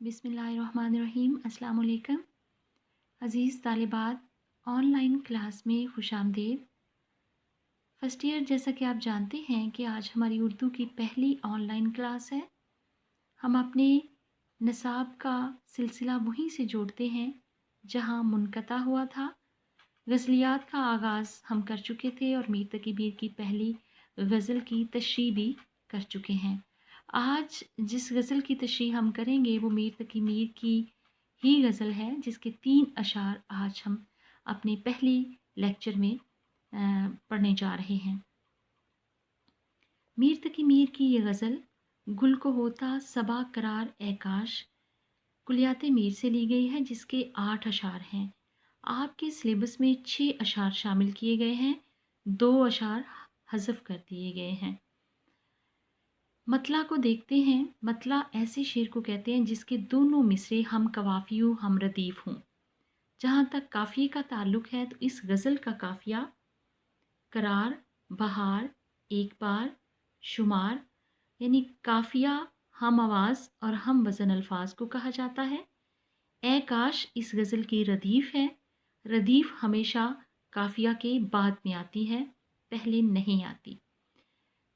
बिस्मिल्लाहिर्रहमानिर्रहीम। अस्सलाम वालेकुम। अज़ीज़ तालिबात, ऑनलाइन क्लास में खुशामदीद। फ़र्स्ट ईयर, जैसा कि आप जानते हैं कि आज हमारी उर्दू की पहली ऑनलाइन क्लास है। हम अपने निसाब का सिलसिला वहीं से जोड़ते हैं जहां मुनक़ता हुआ था। गज़लियात का आगाज़ हम कर चुके थे और मीर तकी मीर की पहली गज़ल की तशरीह भी कर चुके हैं। आज जिस गज़ल की तशरीह हम करेंगे वो मीर तकी मीर की ही गज़ल है, जिसके 3 अशार आज हम अपने पहली लेक्चर में पढ़ने जा रहे हैं। मीर तकी मीर की ये गज़ल गुल को होता सबा करार ए काश कुलियात मीर से ली गई है, जिसके 8 अशार हैं। आपके सिलेबस में 6 अशार शामिल किए गए हैं, 2 अशार हज़फ कर दिए गए हैं। मतला को देखते हैं। मतला ऐसे शेर को कहते हैं जिसके दोनों मिसरे हम कवाफियु हम रदीफ हों। जहाँ तक काफ़िए का ताल्लुक़ है तो इस गज़ल का काफ़िया करार, बहार, एक बार, शुमार यानी काफ़िया हम आवाज़ और हम वज़न अल्फाज को कहा जाता है। ए काश इस गज़ल की रदीफ़ है। रदीफ़ हमेशा काफ़िया के बाद में आती है, पहले नहीं आती।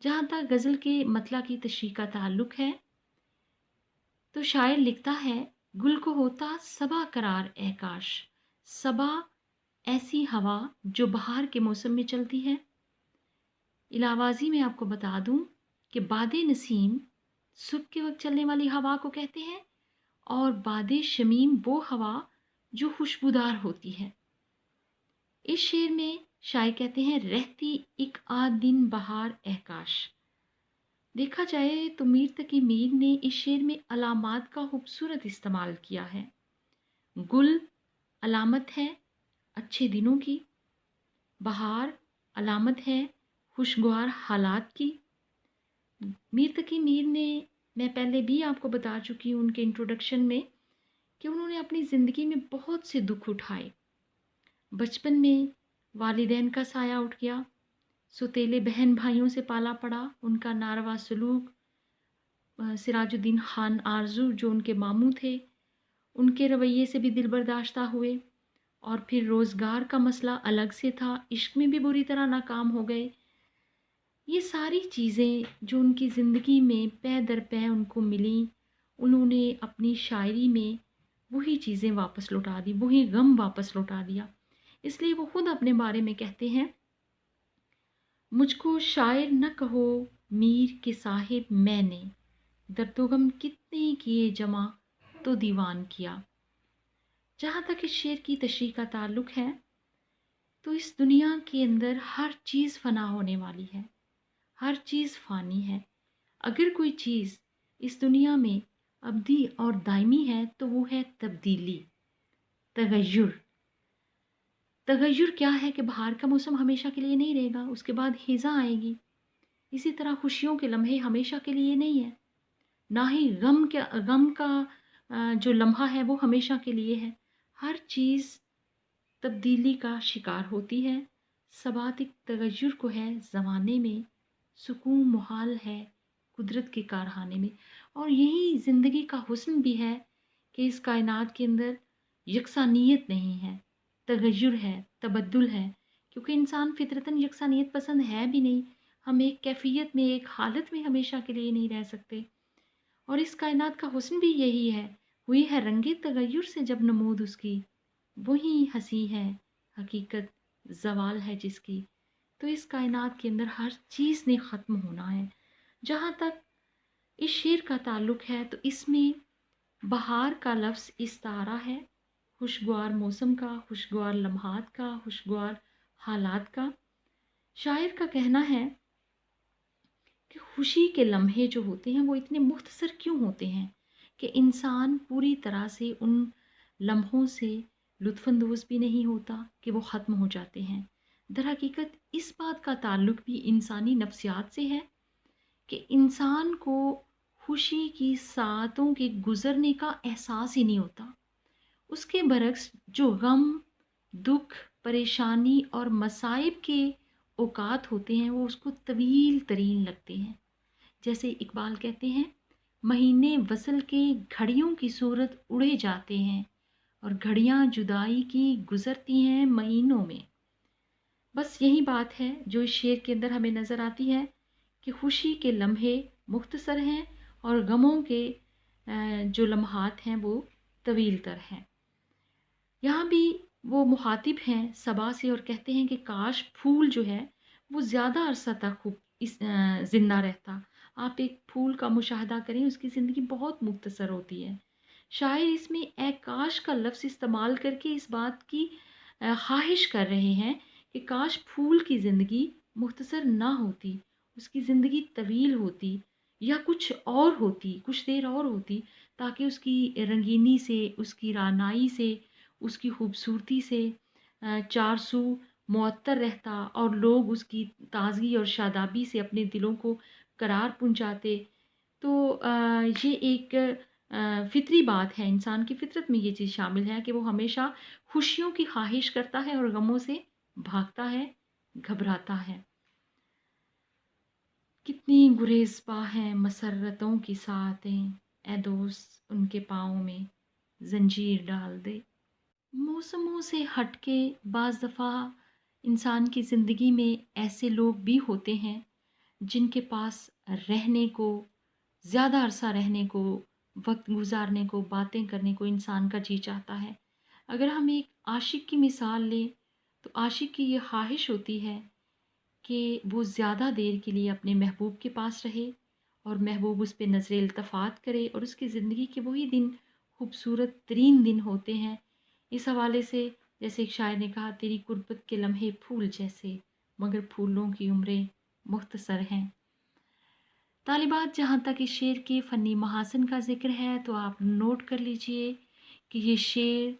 जहाँ तक गज़ल के मतला की तशरीह का ताल्लुक़ है तो शायर लिखता है, गुल को होता सबा करार ए काश। सबा ऐसी हवा जो बहार के मौसम में चलती है। इलावाज़ी में आपको बता दूं कि बादे नसीम सुबह के वक्त चलने वाली हवा को कहते हैं और बादे शमीम वो हवा जो खुशबूदार होती है। इस शेर में शायर कहते हैं, रहती एक आध दिन बहार एहकाश। देखा जाए तो मीर तकी मीर ने इस शेर में अलामात का खूबसूरत इस्तेमाल किया है। गुल अलामत है अच्छे दिनों की, बहार अलामत है खुशगवार हालात की। मीर तकी मीर ने, मैं पहले भी आपको बता चुकी हूँ उनके इंट्रोडक्शन में, कि उन्होंने अपनी ज़िंदगी में बहुत से दुख उठाए। बचपन में वालिदैन का साया उठ गया, सौतेले बहन भाइयों से पाला पड़ा, उनका नारवा सलूक, सिराजुद्दीन खान आरजू जो उनके मामू थे, उनके रवैये से भी दिल बर्दाश्ता हुए। और फिर रोज़गार का मसला अलग से था, इश्क में भी बुरी तरह नाकाम हो गए। ये सारी चीज़ें जो उनकी ज़िंदगी में पै दर पै उनको मिली, उन्होंने अपनी शायरी में वही चीज़ें वापस लौटा दी, वही गम वापस लौटा दिया। इसलिए वो खुद अपने बारे में कहते हैं, मुझको शायर न कहो मीर के साहिब मैंने, दर्दो गम कितने किए जमा तो दीवान किया। जहाँ तक इस शेर की तशरीह का ताल्लुक़ है तो इस दुनिया के अंदर हर चीज़ फ़ना होने वाली है, हर चीज़ फ़ानी है। अगर कोई चीज़ इस दुनिया में अब्दी और दायमी है तो वो है तब्दीली, तगय्युर। तगय्युर क्या है कि बाहर का मौसम हमेशा के लिए नहीं रहेगा, उसके बाद हिज़ा आएगी। इसी तरह खुशियों के लम्हे हमेशा के लिए नहीं है, ना ही गम का जो लम्हा है वो हमेशा के लिए है। हर चीज़ तब्दीली का शिकार होती है। सबातिक तगय्युर को है ज़माने में, सुकून मुहाल है कुदरत के कारखाने में। और यही ज़िंदगी का हुस्न भी है कि इस कायनात के अंदर यकसानियत नहीं है, तगय्युर है, तबद्दुल है। क्योंकि इंसान फितरतन यकसानियत पसंद है भी नहीं। हम एक कैफियत में, एक हालत में हमेशा के लिए नहीं रह सकते। और इस कायनात का हुस्न भी यही है, हुई है रंगे तगय्युर से जब नमूद उसकी, वही हंसी है हकीकत ज़वाल है जिसकी। तो इस कायनात के अंदर हर चीज़ ने ख़त्म होना है। जहाँ तक इस शेर का ताल्लुक़ है तो इसमें बहार का लफ्ज़ इस्तारा है, खुशगवार मौसम का, खुशगवार लम्हात का, खुशगवार हालात का। शायर का कहना है कि खुशी के लम्हे जो होते हैं वो इतने मुख्तसर क्यों होते हैं कि इंसान पूरी तरह से उन लम्हों से लुत्फ़अंदोज़ भी नहीं होता, कि वो ख़त्म हो जाते हैं। दरहकीकत इस बात का ताल्लुक़ भी इंसानी नफ्सियात से है कि इंसान को खुशी की सातों के गुज़रने का एहसास ही नहीं होता। उसके बरक्स जो गम, दुख, परेशानी और मसाइब के औकात होते हैं वो उसको तवील तरीन लगते हैं। जैसे इकबाल कहते हैं, महीने वसल के घड़ियों की सूरत उड़े जाते हैं और घड़ियां जुदाई की गुजरती हैं महीनों में। बस यही बात है जो इस शेर के अंदर हमें नज़र आती है कि खुशी के लम्हे मुख्तसर हैं और गमों के जो लम्हात हैं वो तवील तर हैं। यहाँ भी वो मुखातिब हैं सबा से और कहते हैं कि काश फूल जो है वो ज़्यादा अरसा तक खूब ज़िंदा रहता। आप एक फूल का मुशाहदा करें, उसकी ज़िंदगी बहुत मुख्तसर होती है। शायर इसमें ए काश का लफ्ज़ इस्तेमाल करके इस बात की ख्वाहिश कर रहे हैं कि काश फूल की ज़िंदगी मुख्तसर ना होती, उसकी ज़िंदगी तवील होती या कुछ और होती, कुछ देर और होती, ताकि उसकी रंगीनी से, उसकी रानाई से, उसकी खूबसूरती से चारसू मुअत्तर रहता और लोग उसकी ताज़गी और शादाबी से अपने दिलों को करार पहुँचाते। तो ये एक फ़ितरी बात है, इंसान की फ़ितरत में ये चीज़ शामिल है कि वो हमेशा खुशियों की ख़्वाहिश करता है और गमों से भागता है, घबराता है। कितनी गुरेज़पा हैं मसर्रतों की साहतें, ए दोस्त उनके पाँव में ज़ंजीर डाल दे। मौसमों से हटके बाज़ दफ़ा इंसान की ज़िंदगी में ऐसे लोग भी होते हैं जिनके पास रहने को, ज़्यादा अरसा रहने को, वक्त गुजारने को, बातें करने को इंसान का जी चाहता है। अगर हम एक आशिक की मिसाल लें तो आशिक की ये ख्वाहिश होती है कि वो ज़्यादा देर के लिए अपने महबूब के पास रहे और महबूब उस पर नज़र इल्तफ़ात करे और उसकी ज़िंदगी के वही दिन खूबसूरत तरीन दिन होते हैं। इस हवाले से जैसे एक शायर ने कहा, तेरी कुर्बत के लम्हे फूल जैसे मगर फूलों की उम्रें मुख्तसर हैं। तालिबात जहाँ तक इस शेर के फ़नी महासन का ज़िक्र है तो आप नोट कर लीजिए कि ये शेर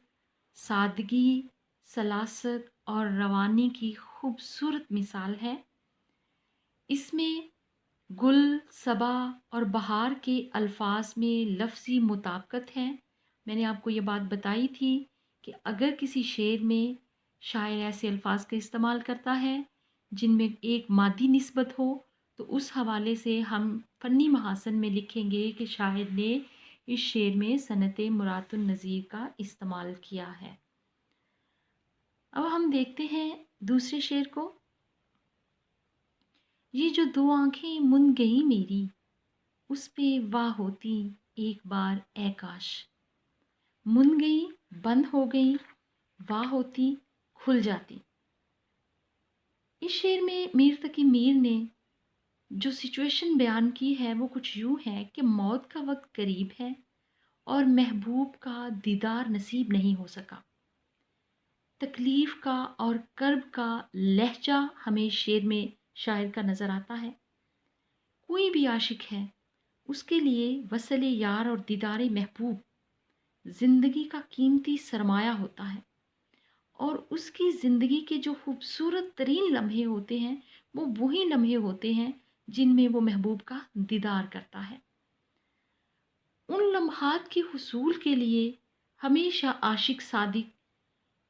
सादगी, सलासत और रवानी की खूबसूरत मिसाल है। इसमें गुल, सबा और बहार के अल्फाज में लफ्ज़ी मुताबिकत है। मैंने आपको ये बात बताई थी कि अगर किसी शेर में शायर ऐसे अल्फाज का इस्तेमाल करता है जिनमें एक मादी निस्बत हो तो उस हवाले से हम फ़न्नी महासन में लिखेंगे कि शायर ने इस शेर में सनत मुरातुन नज़ीर का इस्तेमाल किया है। अब हम देखते हैं दूसरे शेर को। ये जो दो आंखें मुन गई मेरी उस पे वाह होती एक बार ए काश। मुन गई, बंद हो गई, वाह होती, खुल जाती। इस शेर में मीर तकी मीर ने जो सिचुएशन बयान की है वो कुछ यूँ है कि मौत का वक्त करीब है और महबूब का दीदार नसीब नहीं हो सका। तकलीफ़ का और कर्ब का लहजा हमें शेर में शायर का नज़र आता है। कोई भी आशिक है उसके लिए वसल यार और दीदार महबूब ज़िंदगी का कीमती सरमाया होता है और उसकी ज़िंदगी के जो खूबसूरत तरीन लम्हे होते हैं वो वही लम्हे होते हैं जिनमें वो महबूब का दीदार करता है। उन लम्हात के हुसूल के लिए हमेशा आशिक सादिक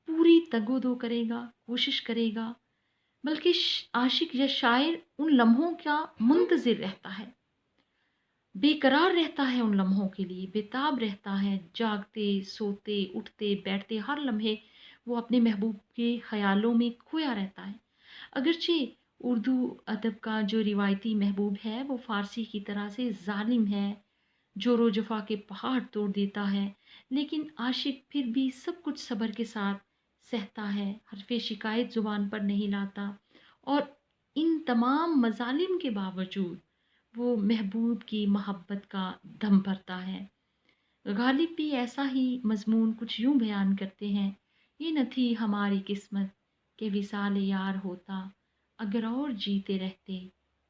पूरी तगोदो करेगा, कोशिश करेगा, बल्कि आशिक या शायर उन लम्हों का मुंतज़िर रहता है, बेकरार रहता है उन लम्हों के लिए, बेताब रहता है, जागते, सोते, उठते, बैठते हर लम्हे वो अपने महबूब के ख़यालों में खोया रहता है। अगरचे उर्दू अदब का जो रिवायती महबूब है वो फ़ारसी की तरह से ज़ालिम है, जोरो जफ़ा के पहाड़ तोड़ देता है, लेकिन आशिक फिर भी सब कुछ सब्र के साथ सहता है, हर्फ़े शिकायत ज़ुबान पर नहीं लाता और इन तमाम मज़ालिम के बावजूद वो महबूब की मोहब्बत का दम भरता है। गालिब भी ऐसा ही मज़मून कुछ यूँ बयान करते हैं, ये न थी हमारी किस्मत के विसाल यार होता, अगर और जीते रहते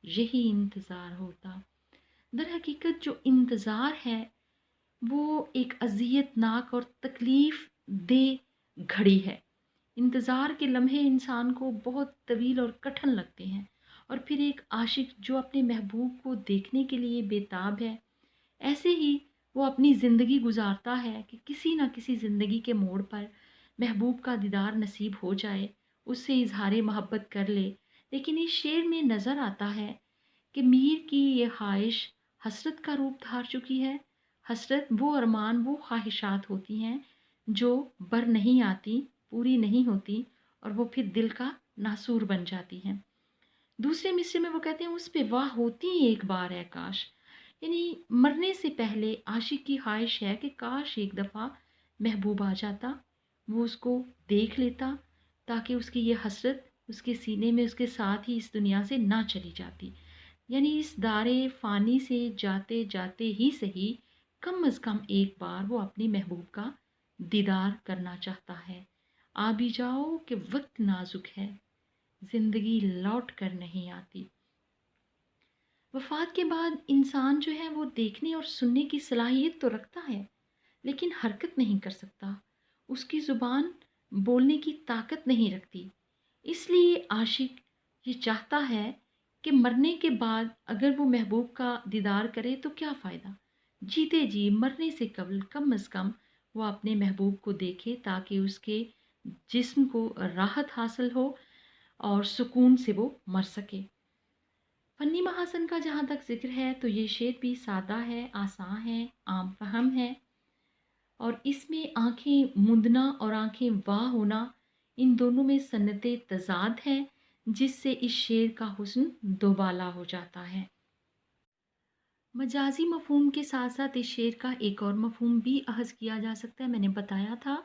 यही इंतज़ार होता। दर हकीकत जो इंतज़ार है वो एक अज़ियतनाक और तकलीफ़ दे घड़ी है। इंतज़ार के लम्हे इंसान को बहुत तवील और कठिन लगते हैं और फिर एक आशिक जो अपने महबूब को देखने के लिए बेताब है, ऐसे ही वो अपनी ज़िंदगी गुजारता है कि किसी न किसी ज़िंदगी के मोड़ पर महबूब का दीदार नसीब हो जाए, उससे इजहार मोहब्बत कर ले। लेकिन इस शेर में नज़र आता है कि मीर की ये ख्वाहिश हसरत का रूप धार चुकी है। हसरत वो अरमान, वो ख्वाहिशात होती हैं जो बर नहीं आती, पूरी नहीं होती और वो फिर दिल का नासूर बन जाती हैं। दूसरे मिसरे में वो कहते हैं उस पे वाह होती एक बार है काश। यानी मरने से पहले आशिक की ख्वाहिश है कि काश एक दफ़ा महबूब आ जाता, वो उसको देख लेता, ताकि उसकी ये हसरत उसके सीने में उसके साथ ही इस दुनिया से ना चली जाती। यानी इस दारे फ़ानी से जाते जाते ही सही कम अज़ कम एक बार वो अपनी महबूब का दीदार करना चाहता है। आ भी जाओ कि वक्त नाजुक है, ज़िंदगी लौट कर नहीं आती। वफ़ात के बाद इंसान जो है वो देखने और सुनने की सलाहियत तो रखता है, लेकिन हरकत नहीं कर सकता। उसकी ज़ुबान बोलने की ताकत नहीं रखती। इसलिए आशिक ये चाहता है कि मरने के बाद अगर वो महबूब का दीदार करे तो क्या फ़ायदा? जीते जी मरने से कबल कम अज़ कम वो अपने महबूब को देखे, ताकि उसके जिस्म को राहत हासिल हो और सुकून से वो मर सके। फ़न्नी महासन का जहाँ तक ज़िक्र है तो ये शेर भी सादा है, आसान है, आम फ़हम है और इसमें आँखें मूंदना और आँखें वाह होना, इन दोनों में सन्नते तज़ाद है, जिससे इस शेर का हुस्न दोबाला हो जाता है। मजाजी मफ़हूम के साथ साथ इस शेर का एक और मफ़हूम भी अहज़ किया जा सकता है। मैंने बताया था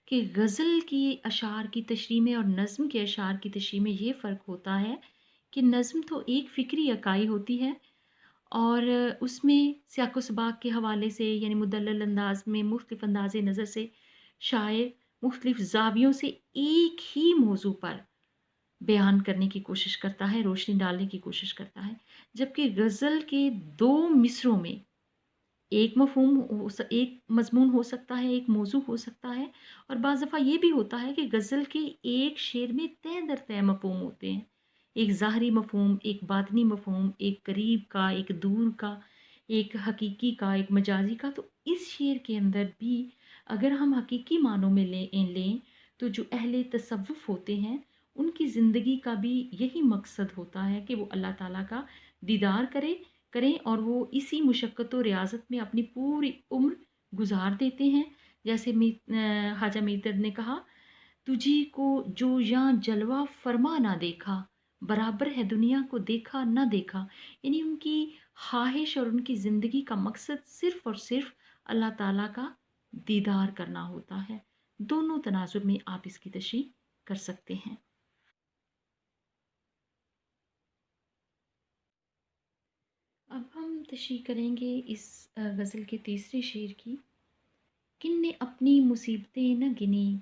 कि गज़ल की अशार की तशरीह में और नज़्म के अशार की तशरीह में ये फ़र्क होता है कि नज़्म तो एक फ़िक्री इकाई होती है और उसमें सियाक़ व सबाक़ के हवाले से यानी मुदल्लल अंदाज़ में मुख्तलिफ़ अंदाज़ नज़र से शायर मुख्तलिफ़ ज़ावियों से एक ही मौज़ू पर बयान करने की कोशिश करता है, रोशनी डालने की कोशिश करता है। जबकि गज़ल के 2 मिसरों में एक मज़मून हो सकता है, एक मौज़ू हो सकता है और बाज़ दफ़ा ये भी होता है कि गज़ल के एक शेर में तय दर तय मफ़हूम होते हैं। एक ज़ाहरी मफ़हूम, एक बातिनी मफ़हूम, एक करीब का, एक दूर का, एक हकीकी का, एक मजाज़ी का। तो इस शेर के अंदर भी अगर हम हकीकी मानों में लें तो जो अहले तसव्वुफ़ होते हैं, उनकी ज़िंदगी का भी यही मकसद होता है कि वो अल्लाह ताला का दीदार करें और वो इसी मुशक्क़त और रियाज़त में अपनी पूरी उम्र गुज़ार देते हैं। जैसे ख्वाजा मीर दर्द ने कहा, तुझी को जो यहाँ जलवा फ़रमा ना देखा, बराबर है दुनिया को देखा ना देखा। यानी उनकी ख़्वाहिश और उनकी ज़िंदगी का मकसद सिर्फ़ और सिर्फ़ अल्लाह ताला का दीदार करना होता है। दोनों तनाज़ुर में आप इसकी तशरीह कर सकते हैं। अब हम तशरीह करेंगे इस गज़ल के तीसरे शेर की। किन ने अपनी मुसीबतें न गिनी,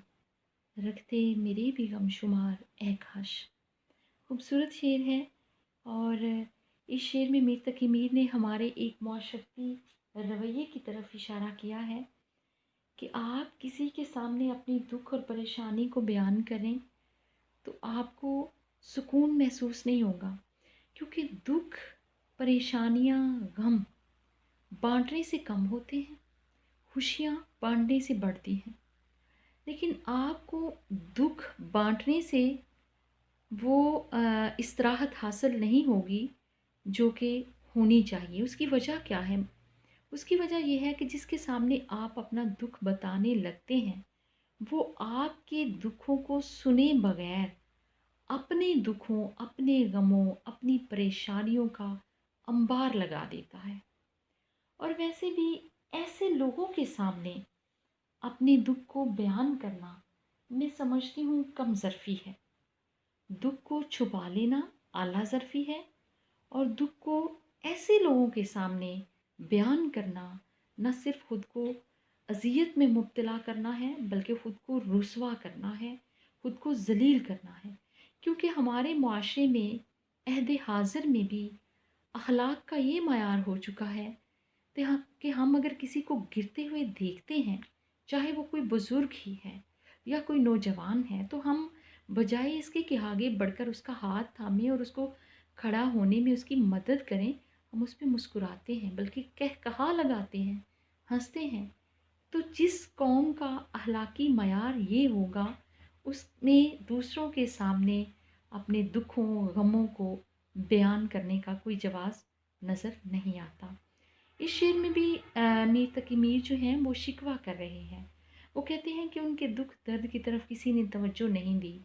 रखते मेरे भी गमशुमार ऐ काश। खूबसूरत शेर है और इस शेर में मीर तकी मीर ने हमारे एक माशरती रवैये की तरफ इशारा किया है कि आप किसी के सामने अपनी दुख और परेशानी को बयान करें तो आपको सुकून महसूस नहीं होगा, क्योंकि दुख, परेशानियाँ, गम बांटने से कम होते हैं, खुशियाँ बांटने से बढ़ती हैं। लेकिन आपको दुख बांटने से वो इस्तराहत हासिल नहीं होगी जो कि होनी चाहिए। उसकी वजह क्या है? उसकी वजह ये है कि जिसके सामने आप अपना दुख बताने लगते हैं, वो आपके दुखों को सुने बगैर अपने दुखों, अपने गमों, अपनी परेशानियों का अंबार लगा देता है। और वैसे भी ऐसे लोगों के सामने अपने दुख को बयान करना मैं समझती हूँ कम ज़रफ़ी है। दुख को छुपा लेना आला ज़रफ़ी है और दुख को ऐसे लोगों के सामने बयान करना न सिर्फ़ खुद को अज़ियत में मुब्तला करना है, बल्कि ख़ुद को रुसवा करना है, ख़ुद को ज़लील करना है। क्योंकि हमारे मुआशरे में अहद हाज़िर में भी अखलाक का ये मयार हो चुका है कि हम अगर किसी को गिरते हुए देखते हैं, चाहे वो कोई बुज़ुर्ग ही है या कोई नौजवान है, तो हम बजाय इसके कि आगे बढ़कर उसका हाथ थामें और उसको खड़ा होने में उसकी मदद करें, हम उस पे मुस्कुराते हैं, बल्कि कह कहा लगाते हैं, हंसते हैं। तो जिस कौम का अखलाकी मयार ये होगा, उसमें दूसरों के सामने अपने दुखों, गमों को बयान करने का कोई जवाज़ नज़र नहीं आता। इस शेर में भी मीर तकी मीर जो हैं वो शिकवा कर रहे हैं। वो कहते हैं कि उनके दुख दर्द की तरफ किसी ने तवज्जो नहीं दी।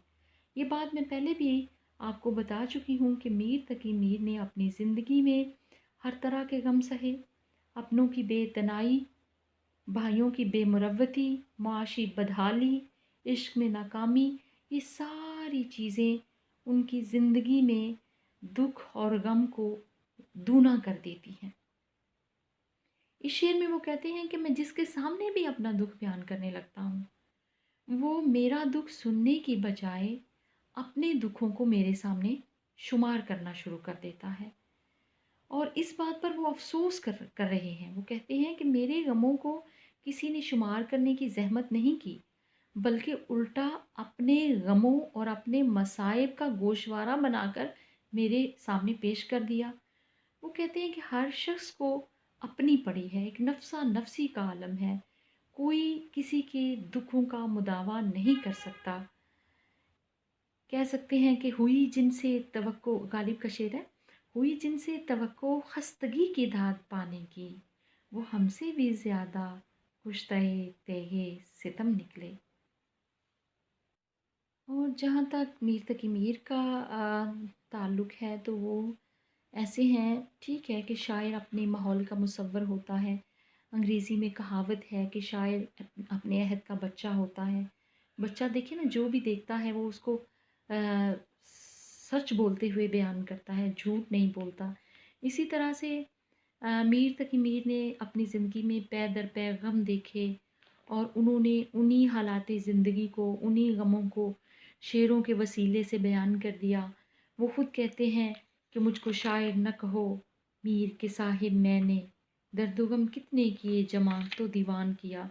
ये बात मैं पहले भी आपको बता चुकी हूँ कि मीर तकी मीर ने अपनी ज़िंदगी में हर तरह के गम सहे, अपनों की बेतनाई, भाइयों की बेमुरवती, मुआशी बदहाली, इश्क में नाकामी, ये सारी चीज़ें उनकी ज़िंदगी में दुख और गम को दूना कर देती हैं। इस शेर में वो कहते हैं कि मैं जिसके सामने भी अपना दुख बयान करने लगता हूँ, वो मेरा दुख सुनने की बजाय अपने दुखों को मेरे सामने शुमार करना शुरू कर देता है। और इस बात पर वो अफ़सोस कर रहे हैं। वो कहते हैं कि मेरे गमों को किसी ने शुमार करने की ज़हमत नहीं की, बल्कि उल्टा अपने गमों और अपने मसाइब का गोशवारा बनाकर मेरे सामने पेश कर दिया। वो कहते हैं कि हर शख्स को अपनी पड़ी है, एक नफ्सा नफसी का आलम है। कोई किसी के दुखों का मुदावा नहीं कर सकता। कह सकते हैं कि हुई जिनसे तवक्को, गालिब का शेर है, हुई जिनसे तवक्को खस्तगी की दाद पाने की, वो हमसे भी ज़्यादा कुश्ते तेगे सितम निकले। और जहाँ तक मीर तकी मीर का ताल्लुक़ है तो वो ऐसे हैं, ठीक है कि शायर अपने माहौल का मुसव्वर होता है। अंग्रेज़ी में कहावत है कि शायर अपने अहद का बच्चा होता है। बच्चा देखिए ना, जो भी देखता है वो उसको सच बोलते हुए बयान करता है, झूठ नहीं बोलता। इसी तरह से मीर तकी मीर ने अपनी ज़िंदगी में पै दर पै गम देखे और उन्होंने उन्हीं हालात ज़िंदगी को, उन्हीं गमों को शेरों के वसीले से बयान कर दिया। वो ख़ुद कहते हैं कि मुझको शायर न कहो मीर के साहिब मैंने, दर्द व गम कितने किए जमा तो दीवान किया।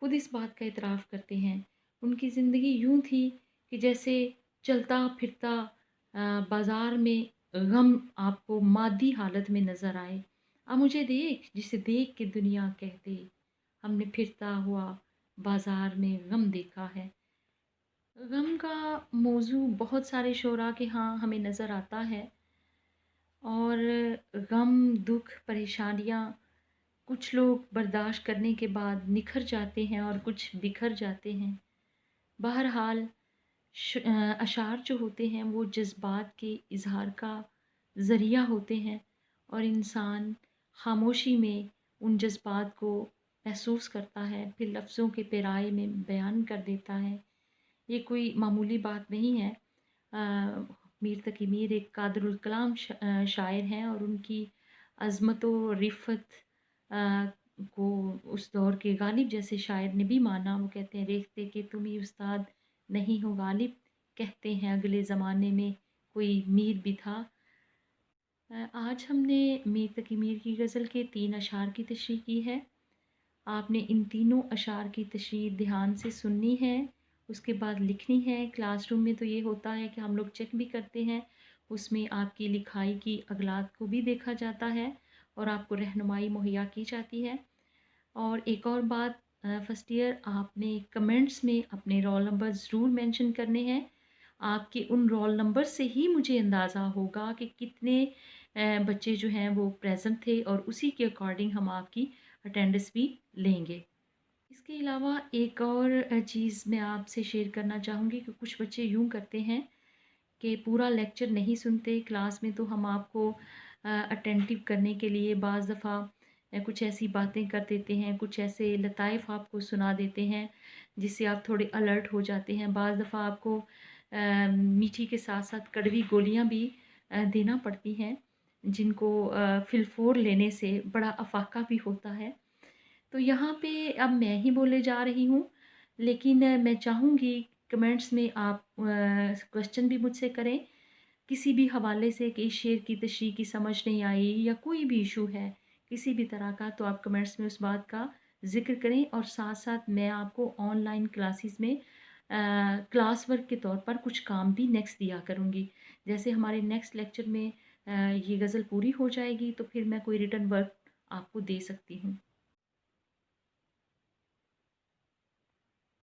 खुद इस बात का इतराफ़ करते हैं। उनकी ज़िंदगी यूँ थी कि जैसे चलता फिरता बाज़ार में गम आपको मादी हालत में नज़र आए। आ मुझे देख जिसे देख के दुनिया कहते, हमने फिरता हुआ बाज़ार में गम देखा है। गम का मौजू बहुत सारे शोरा के यहाँ हमें नज़र आता है। और गम, दुख, परेशानियाँ कुछ लोग बर्दाश्त करने के बाद निखर जाते हैं और कुछ बिखर जाते हैं। बहरहाल अशार जो होते हैं वो जज़्बात के इज़हार का ज़रिया होते हैं और इंसान ख़ामोशी में उन जज़्बात को महसूस करता है, फिर लफ्ज़ों के पेराए में बयान कर देता है। ये कोई मामूली बात नहीं है। मीर तकी मीर एक कादरुल कलाम शायर हैं और उनकी अज़मत व रिफ़्फ़त को उस दौर के गालिब जैसे शायर ने भी माना। वो कहते हैं, देखते कि तुम ही उस्ताद नहीं हो गालिब, कहते हैं अगले ज़माने में कोई मीर भी था। आज हमने मीर तकी मीर की गज़ल के 3 अशार की तशरीह की है। आपने इन तीनों अशार की तशरीह ध्यान से सुननी है, उसके बाद लिखनी है। क्लासरूम में तो ये होता है कि हम लोग चेक भी करते हैं, उसमें आपकी लिखाई की अगलात को भी देखा जाता है और आपको रहनुमाई मुहैया की जाती है। और एक और बात, फर्स्ट ईयर आपने कमेंट्स में अपने रोल नंबर ज़रूर मेंशन करने हैं। आपके उन रोल नंबर से ही मुझे अंदाज़ा होगा कि कितने बच्चे जो हैं वो प्रेजेंट थे और उसी के अकॉर्डिंग हम आपकी अटेंडेंस भी लेंगे। इसके अलावा एक और चीज़ मैं आपसे शेयर करना चाहूँगी कि कुछ बच्चे यूँ करते हैं कि पूरा लेक्चर नहीं सुनते। क्लास में तो हम आपको अटेंटिव करने के लिए बाज़ दफ़ा कुछ ऐसी बातें कर देते हैं, कुछ ऐसे लताइफ़ आपको सुना देते हैं जिससे आप थोड़े अलर्ट हो जाते हैं। बाज़ दफ़ा आपको मीठी के साथ साथ कड़वी गोलियाँ भी देना पड़ती हैं, जिनको फ़िलफ़ोर लेने से बड़ा अफ़ाका भी होता है। तो यहाँ पे अब मैं ही बोले जा रही हूँ, लेकिन मैं चाहूँगी कमेंट्स में आप क्वेश्चन भी मुझसे करें किसी भी हवाले से कि इस शेर की तशरीह की समझ नहीं आई या कोई भी इशू है किसी भी तरह का, तो आप कमेंट्स में उस बात का ज़िक्र करें। और साथ साथ मैं आपको ऑनलाइन क्लासेस में क्लास वर्क के तौर पर कुछ काम भी नेक्स्ट दिया करूँगी। जैसे हमारे नेक्स्ट लेक्चर में ये गज़ल पूरी हो जाएगी तो फिर मैं कोई रिटन वर्क आपको दे सकती हूँ।